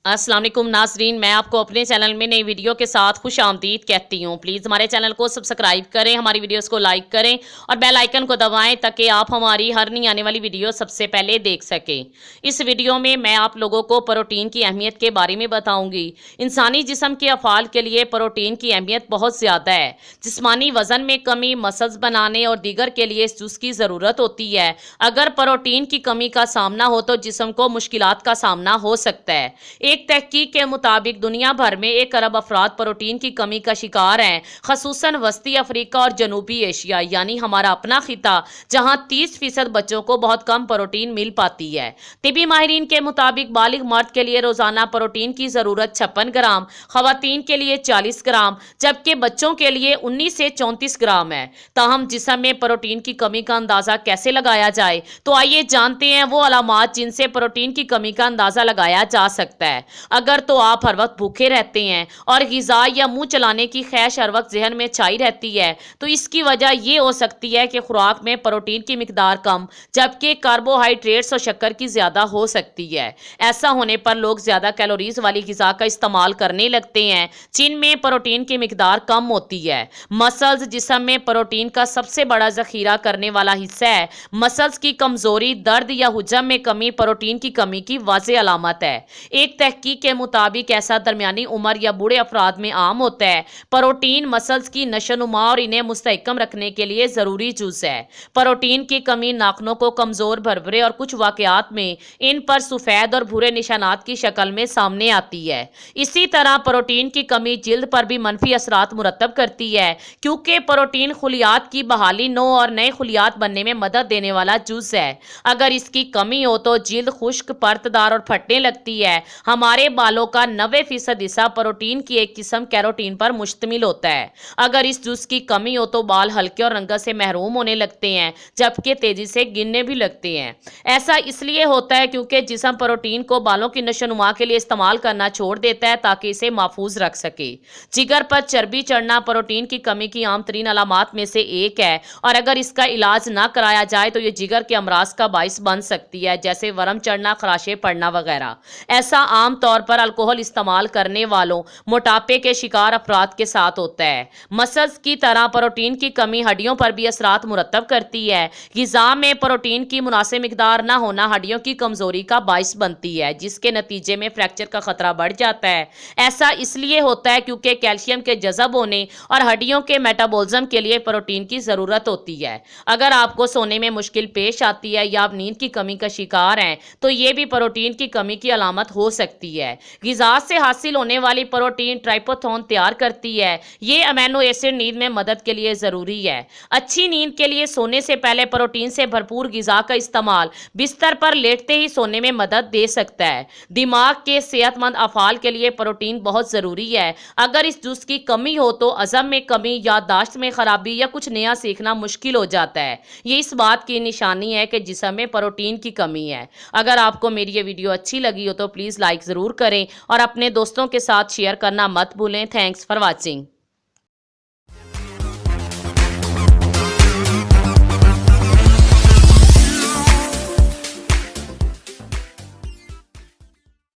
अस्सलाम वालेकुम नाजरीन, मैं आपको अपने चैनल में नई वीडियो के साथ खुश आमदीद कहती हूँ। प्लीज़ हमारे चैनल को सब्सक्राइब करें, हमारी वीडियोस को लाइक करें और बेल आइकन को दबाएं ताकि आप हमारी हर नई आने वाली वीडियो सबसे पहले देख सकें। इस वीडियो में मैं आप लोगों को प्रोटीन की अहमियत के बारे में बताऊँगी। इंसानी जिस्म के अफ़ाल के लिए प्रोटीन की अहमियत बहुत ज़्यादा है। जिस्मानी वज़न में कमी, मसल्स बनाने और दीगर के लिए इस जूस की ज़रूरत होती है। अगर प्रोटीन की कमी का सामना हो तो जिस्म को मुश्किलात का सामना हो सकता है। एक तहकीक के मुताबिक दुनिया भर में 1 अरब अफराद प्रोटीन की कमी का शिकार हैं, खसूसन वस्ती अफ्रीका और जनूबी एशिया यानी हमारा अपना खिता, जहां 30% बच्चों को बहुत कम प्रोटीन मिल पाती है। तिबी माहिरीन के मुताबिक बालिग मर्द के लिए रोजाना प्रोटीन की जरूरत 56 ग्राम, खवातीन के लिए 40 ग्राम, जबकि बच्चों के लिए 19 से 34 ग्राम है। ताहम जिस्म में प्रोटीन की कमी का अंदाजा कैसे लगाया जाए, तो आइए जानते हैं वो अलामात जिनसे प्रोटीन की कमी का अंदाजा लगाया जा सकता है। अगर तो आप हर वक्त भूखे रहते हैं और ग़िज़ा या मुंह चलाने की ख्वाहिश हर वक्त जहन में छाई रहती है, तो इसकी वजह यह हो सकती है कि खुराक में प्रोटीन की मिकदार कम, जबकि कार्बोहाइड्रेट्स और शक्कर की ज़्यादा हो सकती है। ऐसा होने पर लोग ज़्यादा कैलोरीज वाली ग़िज़ा का इस्तेमाल करने लगते हैं जिनमें प्रोटीन की मिकदार कम होती है। मसल्स जिस्म में प्रोटीन का सबसे बड़ा ज़ख़ीरा करने वाला हिस्सा है। मसल्स की कमज़ोरी, दर्द या हुजम में कमी प्रोटीन की कमी की वाज़ेह अलामत है। एक तहकीक के मुताबिक ऐसा दरमियानी उम्र या बूढ़े अफराद में आम होता है। प्रोटीन मसल्स की नशोनुमा और इन्हें मुस्तहकम रखने के लिए ज़रूरी जुज़ है। प्रोटीन की कमी नाखनों को कमज़ोर, भरभरे और कुछ वाक़यात में इन पर सफ़ेद और भूरे निशानात की शक्ल में सामने आती है। इसी तरह प्रोटीन की कमी जिल्द पर भी मनफी असरात मुरतब करती है, क्योंकि प्रोटीन खुलियात की बहाली, नो और नए खुलियात बनने में मदद देने वाला जुज़ है। अगर इसकी कमी हो तो जिल्द खुश्क, परतदार और फटने लगती है। हमारे बालों का 90% हिस्सा प्रोटीन की एक किस्म कैरोटीन पर मुश्तमिल होता है। अगर इस जूस की कमी हो तो बाल हल्के और रंगत से महरूम होने लगते हैं, जबकि तेजी से गिरने भी लगते हैं। ऐसा इसलिए होता है क्योंकि जिस्म प्रोटीन को बालों की नशोनुमा के लिए इस्तेमाल करना छोड़ देता है ताकि इसे महफूज रख सके। जिगर पर चर्बी चढ़ना प्रोटीन की कमी की आम तरीन अलामात में से एक है, और अगर इसका इलाज ना कराया जाए तो ये जिगर के अमराज का बाइस बन सकती है, जैसे वरम चढ़ना, खराशे पड़ना वगैरह। ऐसा आम तौर पर अल्कोहल इस्तेमाल करने वालों, मोटापे के शिकार अफराद के साथ होता है। मसल्स की तरह प्रोटीन की कमी हड्डियों पर भी असरात मुरतब करती है। ग़िज़ा में प्रोटीन की मुनासिब मिकदार न होना हड्डियों की कमजोरी का बाइस बनती है, जिसके नतीजे में फ्रैक्चर का खतरा बढ़ जाता है। ऐसा इसलिए होता है क्योंकि कैल्शियम के जज़ब होने और हड्डियों के मेटाबॉलिज्म के लिए प्रोटीन की ज़रूरत होती है। अगर आपको सोने में मुश्किल पेश आती है या आप नींद की कमी का शिकार हैं, तो ये भी प्रोटीन की कमी की अलामत हो सकती है। ग़िज़ा से हासिल होने वाली प्रोटीन ट्राइपोथोन तैयार करती है। ये अमीनो एसिड नींद में मदद के लिए ज़रूरी है। अच्छी नींद के लिए सोने से पहले प्रोटीन से भरपूर ग़िज़ा का इस्तेमाल बिस्तर पर लेटते ही सोने में मदद दे सकता है। दिमाग के सेहतमंद अफ़ाल के लिए प्रोटीन बहुत ज़रूरी है। अगर इस जूस की कमी हो तो अज़म में कमी, याददाश्त में ख़राबी या कुछ नया सीखना मुश्किल हो जाता है। ये इस बात की निशानी है कि जिस्म में प्रोटीन की कमी है। अगर आपको मेरी ये वीडियो अच्छी लगी हो तो प्लीज़ लाइक ज़रूर करें और अपने दोस्तों के साथ शेयर करना मत भूलें। Thanks for watching.